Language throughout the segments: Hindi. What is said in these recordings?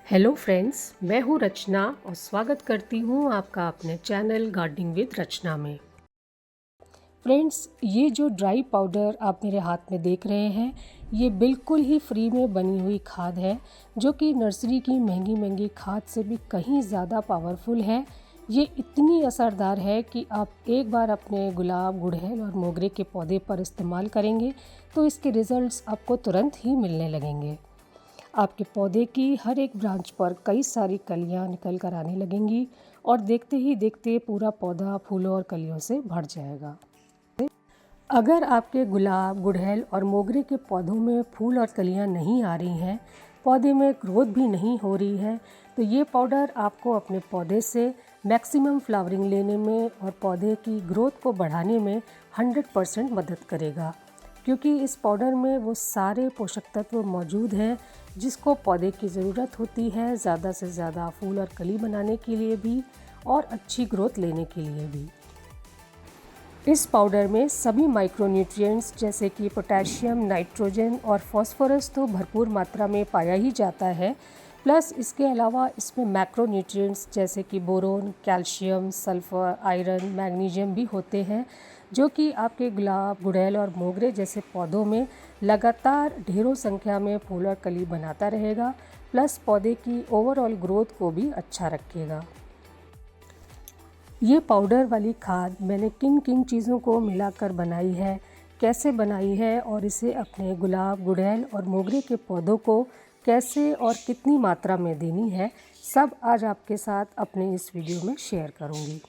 हेलो फ्रेंड्स, मैं हूँ रचना और स्वागत करती हूँ आपका अपने चैनल गार्डनिंग विद रचना में। फ्रेंड्स, ये जो ड्राई पाउडर आप मेरे हाथ में देख रहे हैं, ये बिल्कुल ही फ्री में बनी हुई खाद है, जो कि नर्सरी की महंगी महंगी खाद से भी कहीं ज़्यादा पावरफुल है। ये इतनी असरदार है कि आप एक बार अपने गुलाब, गुड़हल और मोगरे के पौधे पर इस्तेमाल करेंगे तो इसके रिज़ल्ट्स आपको तुरंत ही मिलने लगेंगे। आपके पौधे की हर एक ब्रांच पर कई सारी कलियां निकल कर आने लगेंगी और देखते ही देखते पूरा पौधा फूलों और कलियों से भर जाएगा। अगर आपके गुलाब, गुड़हल और मोगरे के पौधों में फूल और कलियां नहीं आ रही हैं, पौधे में ग्रोथ भी नहीं हो रही है, तो ये पाउडर आपको अपने पौधे से मैक्सिमम फ्लावरिंग लेने में और पौधे की ग्रोथ को बढ़ाने में 100% मदद करेगा, क्योंकि इस पाउडर में वो सारे पोषक तत्व मौजूद हैं जिसको पौधे की ज़रूरत होती है ज़्यादा से ज़्यादा फूल और कली बनाने के लिए भी और अच्छी ग्रोथ लेने के लिए भी। इस पाउडर में सभी माइक्रोन्यूट्रिएंट्स जैसे कि पोटेशियम, नाइट्रोजन और फास्फोरस तो भरपूर मात्रा में पाया ही जाता है। प्लस इसके अलावा इसमें मैक्रोन्यूट्रिएंट्स जैसे कि boron, calcium, sulphur, iron, magnesium भी होते हैं, जो कि आपके गुलाब, गुड़हल और मोगरे जैसे पौधों में लगातार ढेरों संख्या में फूल और कली बनाता रहेगा। प्लस पौधे की ओवरऑल ग्रोथ को भी अच्छा रखेगा। ये पाउडर वाली खाद मैंने किन किन चीज़ों को मिलाकर बनाई है, कैसे बनाई है और इसे अपने गुलाब, गुड़हल और मोगरे के पौधों को कैसे और कितनी मात्रा में देनी है, सब आज आपके साथ अपने इस वीडियो में शेयर करूँगी।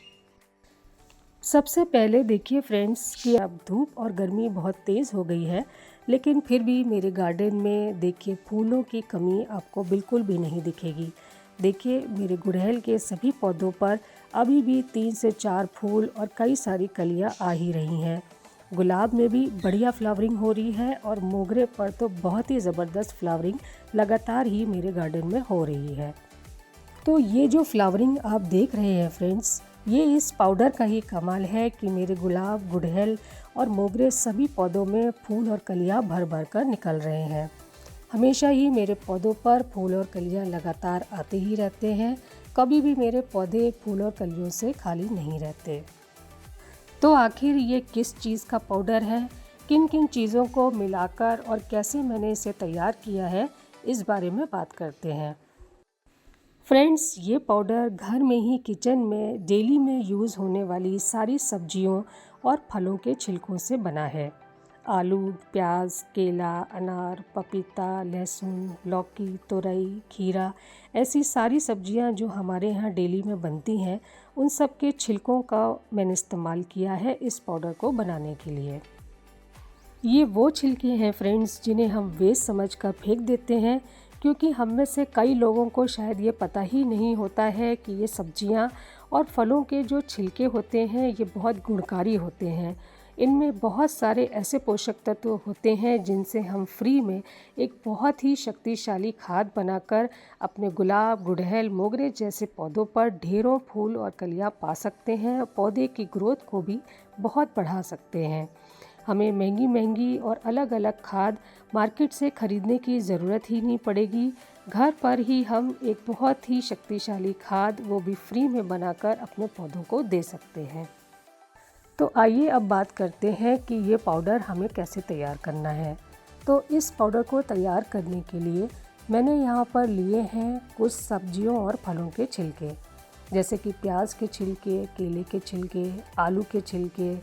सबसे पहले देखिए फ्रेंड्स कि अब धूप और गर्मी बहुत तेज़ हो गई है, लेकिन फिर भी मेरे गार्डन में देखिए फूलों की कमी आपको बिल्कुल भी नहीं दिखेगी। देखिए मेरे गुड़हल के सभी पौधों पर अभी भी 3 से 4 फूल और कई सारी कलियां आ ही रही हैं। गुलाब में भी बढ़िया फ्लावरिंग हो रही है और मोगरे पर तो बहुत ही ज़बरदस्त फ्लावरिंग लगातार ही मेरे गार्डन में हो रही है। तो ये जो फ्लावरिंग आप देख रहे हैं फ्रेंड्स, ये इस पाउडर का ही कमाल है कि मेरे गुलाब, गुड़हल और मोगरे सभी पौधों में फूल और कलियां भर भर कर निकल रहे हैं। हमेशा ही मेरे पौधों पर फूल और कलियां लगातार आते ही रहते हैं, कभी भी मेरे पौधे फूल और कलियों से खाली नहीं रहते। तो आखिर ये किस चीज़ का पाउडर है, किन किन चीज़ों को मिलाकर और कैसे मैंने इसे तैयार किया है, इस बारे में बात करते हैं। फ्रेंड्स, ये पाउडर घर में ही किचन में डेली में यूज़ होने वाली सारी सब्जियों और फलों के छिलकों से बना है। आलू, प्याज, केला, अनार, पपीता, लहसुन, लौकी, तोरई, खीरा, ऐसी सारी सब्जियां जो हमारे यहाँ डेली में बनती हैं, उन सब के छिलकों का मैंने इस्तेमाल किया है इस पाउडर को बनाने के लिए। ये वो छिलके हैं फ्रेंड्स जिन्हें हम वेस्ट समझकर फेंक देते हैं, क्योंकि हम में से कई लोगों को शायद ये पता ही नहीं होता है कि ये सब्जियां और फलों के जो छिलके होते हैं ये बहुत गुणकारी होते हैं। इनमें बहुत सारे ऐसे पोषक तत्व होते हैं जिनसे हम फ्री में एक बहुत ही शक्तिशाली खाद बनाकर अपने गुलाब, गुड़हल, मोगरे जैसे पौधों पर ढेरों फूल और कलियां पा सकते हैं। पौधे की ग्रोथ को भी बहुत बढ़ा सकते हैं। हमें महंगी महंगी और अलग अलग खाद मार्केट से ख़रीदने की ज़रूरत ही नहीं पड़ेगी। घर पर ही हम एक बहुत ही शक्तिशाली खाद, वो भी फ्री में बनाकर अपने पौधों को दे सकते हैं। तो आइए अब बात करते हैं कि ये पाउडर हमें कैसे तैयार करना है। तो इस पाउडर को तैयार करने के लिए मैंने यहाँ पर लिए हैं कुछ सब्जियों और फलों के छिलके, जैसे कि प्याज के छिलके, केले के छिलके, आलू के छिलके,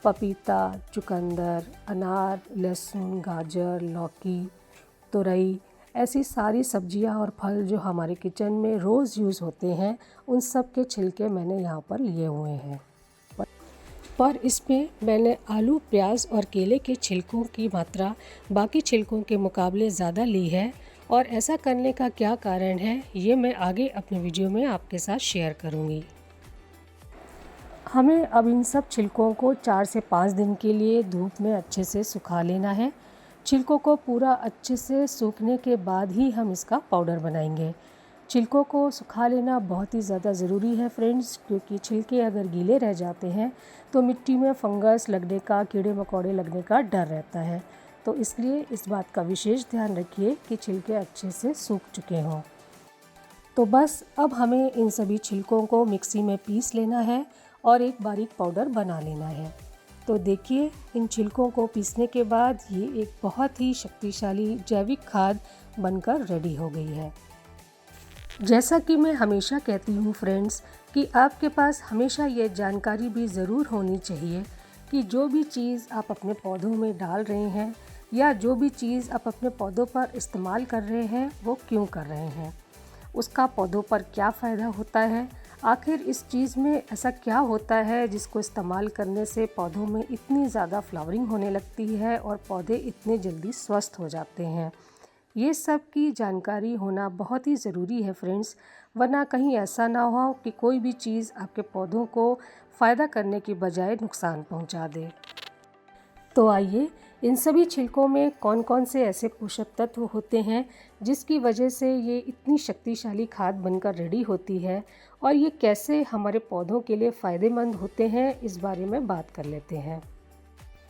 पपीता, चुकंदर, अनार, लहसुन, गाजर, लौकी, तोरई, ऐसी सारी सब्जियां और फल जो हमारे किचन में रोज़ यूज़ होते हैं, उन सब के छिलके मैंने यहाँ पर लिए हुए हैं। पर इसमें मैंने आलू, प्याज और केले के छिलकों की मात्रा बाकी छिलकों के मुकाबले ज़्यादा ली है, और ऐसा करने का क्या कारण है ये मैं आगे अपने वीडियो में आपके साथ शेयर करूँगी। हमें अब इन सब छिलकों को 4 से 5 दिन के लिए धूप में अच्छे से सुखा लेना है। छिलकों को पूरा अच्छे से सूखने के बाद ही हम इसका पाउडर बनाएंगे। छिलकों को सुखा लेना बहुत ही ज़्यादा ज़रूरी है फ्रेंड्स, क्योंकि छिलके अगर गीले रह जाते हैं तो मिट्टी में फंगस लगने का, कीड़े मकोड़े लगने का डर रहता है। तो इसलिए इस बात का विशेष ध्यान रखिए कि छिलके अच्छे से सूख चुके हों। तो बस अब हमें इन सभी छिलकों को मिक्सी में पीस लेना है और एक बारीक पाउडर बना लेना है। तो देखिए, इन छिलकों को पीसने के बाद ये एक बहुत ही शक्तिशाली जैविक खाद बनकर रेडी हो गई है। जैसा कि मैं हमेशा कहती हूँ फ्रेंड्स, कि आपके पास हमेशा ये जानकारी भी ज़रूर होनी चाहिए कि जो भी चीज़ आप अपने पौधों में डाल रहे हैं या जो भी चीज़ आप अपने पौधों पर इस्तेमाल कर रहे हैं वो क्यों कर रहे हैं, उसका पौधों पर क्या फ़ायदा होता है, आखिर इस चीज़ में ऐसा क्या होता है जिसको इस्तेमाल करने से पौधों में इतनी ज़्यादा फ्लावरिंग होने लगती है और पौधे इतने जल्दी स्वस्थ हो जाते हैं। ये सब की जानकारी होना बहुत ही ज़रूरी है फ्रेंड्स, वरना कहीं ऐसा ना हो कि कोई भी चीज़ आपके पौधों को फ़ायदा करने की बजाय नुकसान पहुंचा दे। तो आइए, इन सभी छिलकों में कौन कौन से ऐसे पोषक तत्व होते हैं जिसकी वजह से ये इतनी शक्तिशाली खाद बनकर रेडी होती है और ये कैसे हमारे पौधों के लिए फ़ायदेमंद होते हैं, इस बारे में बात कर लेते हैं।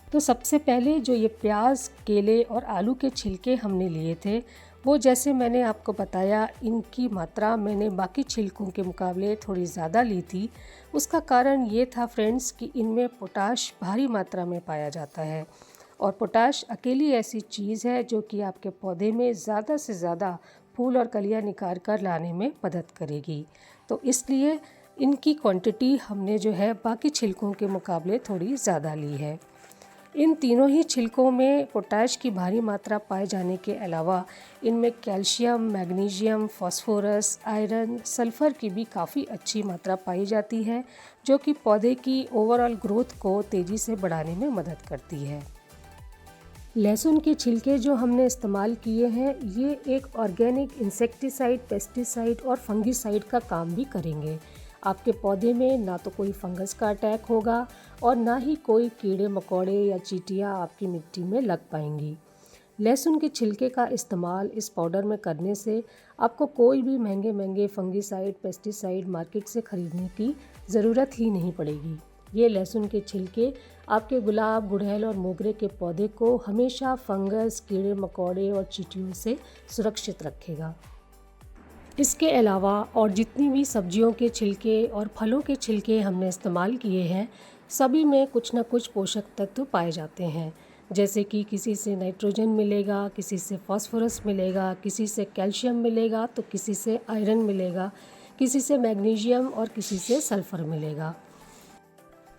तो सबसे पहले जो ये प्याज, केले और आलू के छिलके हमने लिए थे, वो जैसे मैंने आपको बताया, इनकी मात्रा मैंने बाकी छिलकों के मुकाबले थोड़ी ज़्यादा ली थी। उसका कारण ये था फ्रेंड्स कि इनमें पोटाश भारी मात्रा में पाया जाता है और पोटाश अकेली ऐसी चीज़ है जो कि आपके पौधे में ज़्यादा से ज़्यादा फूल और कलियां निकाल कर लाने में मदद करेगी। तो इसलिए इनकी क्वांटिटी हमने जो है बाकी छिलकों के मुकाबले थोड़ी ज़्यादा ली है। इन तीनों ही छिलकों में पोटाश की भारी मात्रा पाए जाने के अलावा इनमें calcium, magnesium, phosphorus, iron, sulphur की भी काफ़ी अच्छी मात्रा पाई जाती है, जो कि पौधे की ओवरऑल ग्रोथ को तेज़ी से बढ़ाने में मदद करती है। लहसुन के छिलके जो हमने इस्तेमाल किए हैं, ये एक ऑर्गेनिक इंसेक्टिसाइड, पेस्टिसाइड और फंगिसाइड का काम भी करेंगे। आपके पौधे में ना तो कोई फंगस का अटैक होगा और ना ही कोई कीड़े मकोड़े या चींटियाँ आपकी मिट्टी में लग पाएंगी। लहसुन के छिलके का इस्तेमाल इस पाउडर में करने से आपको कोई भी महंगे महंगे फंगिसाइड, पेस्टिसाइड मार्केट से ख़रीदने की ज़रूरत ही नहीं पड़ेगी। ये लहसुन के छिलके आपके गुलाब, गुड़हल और मोगरे के पौधे को हमेशा फंगस, कीड़े मकोड़े और चींटियों से सुरक्षित रखेगा। इसके अलावा और जितनी भी सब्जियों के छिलके और फलों के छिलके हमने इस्तेमाल किए हैं, सभी में कुछ न कुछ पोषक तत्व पाए जाते हैं। जैसे कि किसी से नाइट्रोजन मिलेगा, किसी से फास्फोरस मिलेगा, किसी से कैल्शियम मिलेगा, तो किसी से आयरन मिलेगा, किसी से मैग्नीशियम और किसी से सल्फ़र मिलेगा।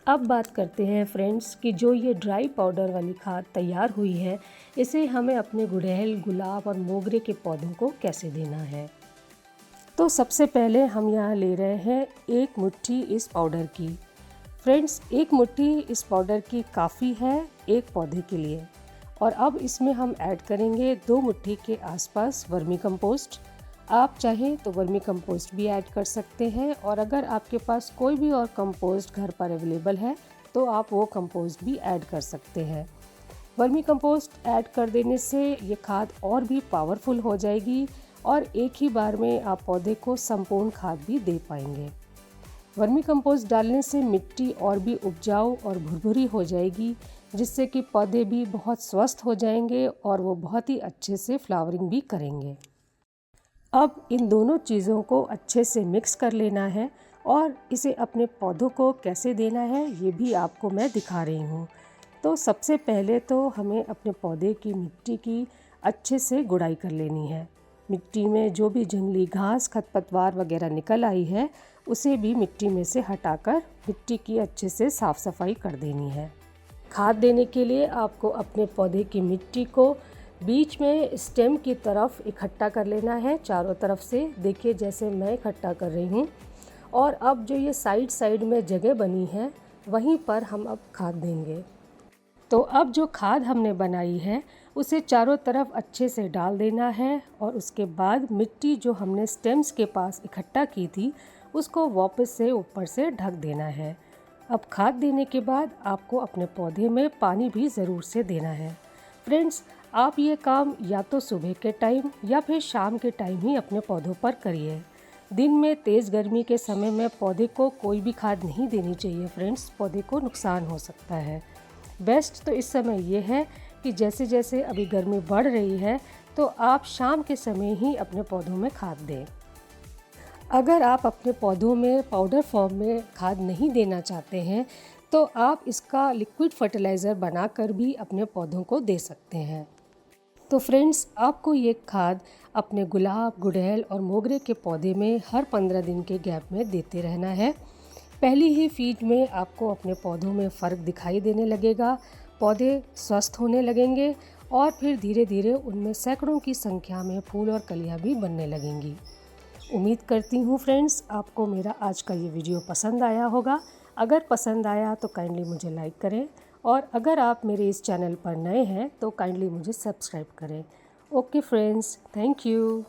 अब बात करते हैं फ्रेंड्स कि जो ये ड्राई पाउडर वाली खाद तैयार हुई है, इसे हमें अपने गुड़हल, गुलाब और मोगरे के पौधों को कैसे देना है। तो सबसे पहले हम यहाँ ले रहे हैं 1 मुट्ठी इस पाउडर की। फ्रेंड्स, 1 मुट्ठी इस पाउडर की काफ़ी है एक पौधे के लिए। और अब इसमें हम ऐड करेंगे 2 मुट्ठी के आसपास वर्मी कंपोस्ट। आप चाहें तो वर्मी कंपोस्ट भी ऐड कर सकते हैं, और अगर आपके पास कोई भी और कंपोस्ट घर पर अवेलेबल है तो आप वो कंपोस्ट भी ऐड कर सकते हैं। वर्मी कंपोस्ट ऐड कर देने से ये खाद और भी पावरफुल हो जाएगी और एक ही बार में आप पौधे को संपूर्ण खाद भी दे पाएंगे। वर्मी कंपोस्ट डालने से मिट्टी और भी उपजाऊ और भुरभुरी हो जाएगी, जिससे कि पौधे भी बहुत स्वस्थ हो जाएंगे और वो बहुत ही अच्छे से फ्लावरिंग भी करेंगे। अब इन दोनों चीज़ों को अच्छे से मिक्स कर लेना है और इसे अपने पौधों को कैसे देना है ये भी आपको मैं दिखा रही हूँ। तो सबसे पहले तो हमें अपने पौधे की मिट्टी की अच्छे से गुड़ाई कर लेनी है। मिट्टी में जो भी जंगली घास, खरपतवार वगैरह निकल आई है, उसे भी मिट्टी में से हटाकर मिट्टी की अच्छे से साफ़ सफाई कर देनी है। खाद देने के लिए आपको अपने पौधे की मिट्टी को बीच में स्टेम की तरफ इकट्ठा कर लेना है, चारों तरफ से। देखिए जैसे मैं इकट्ठा कर रही हूँ। और अब जो ये साइड साइड में जगह बनी है, वहीं पर हम अब खाद देंगे। तो अब जो खाद हमने बनाई है उसे चारों तरफ अच्छे से डाल देना है और उसके बाद मिट्टी जो हमने स्टेम्स के पास इकट्ठा की थी उसको वापस से ऊपर से ढक देना है। अब खाद देने के बाद आपको अपने पौधे में पानी भी ज़रूर से देना है। फ्रेंड्स, आप ये काम या तो सुबह के टाइम या फिर शाम के टाइम ही अपने पौधों पर करिए। दिन में तेज़ गर्मी के समय में पौधे को कोई भी खाद नहीं देनी चाहिए फ्रेंड्स, पौधे को नुकसान हो सकता है। बेस्ट तो इस समय ये है कि जैसे जैसे अभी गर्मी बढ़ रही है तो आप शाम के समय ही अपने पौधों में खाद दें। अगर आप अपने पौधों में पाउडर फॉर्म में खाद नहीं देना चाहते हैं तो आप इसका लिक्विड फर्टिलाइज़र बनाकर भी अपने पौधों को दे सकते हैं। तो फ्रेंड्स, आपको ये खाद अपने गुलाब, गुड़हल और मोगरे के पौधे में हर 15 दिन के गैप में देते रहना है। पहली ही फीड में आपको अपने पौधों में फ़र्क दिखाई देने लगेगा, पौधे स्वस्थ होने लगेंगे और फिर धीरे धीरे उनमें सैकड़ों की संख्या में फूल और कलियां भी बनने लगेंगी। उम्मीद करती हूँ फ्रेंड्स, आपको मेरा आज का ये वीडियो पसंद आया होगा। अगर पसंद आया तो काइंडली मुझे लाइक करें और अगर आप मेरे इस चैनल पर नए हैं तो काइंडली मुझे सब्सक्राइब करें। Okay friends, thank you.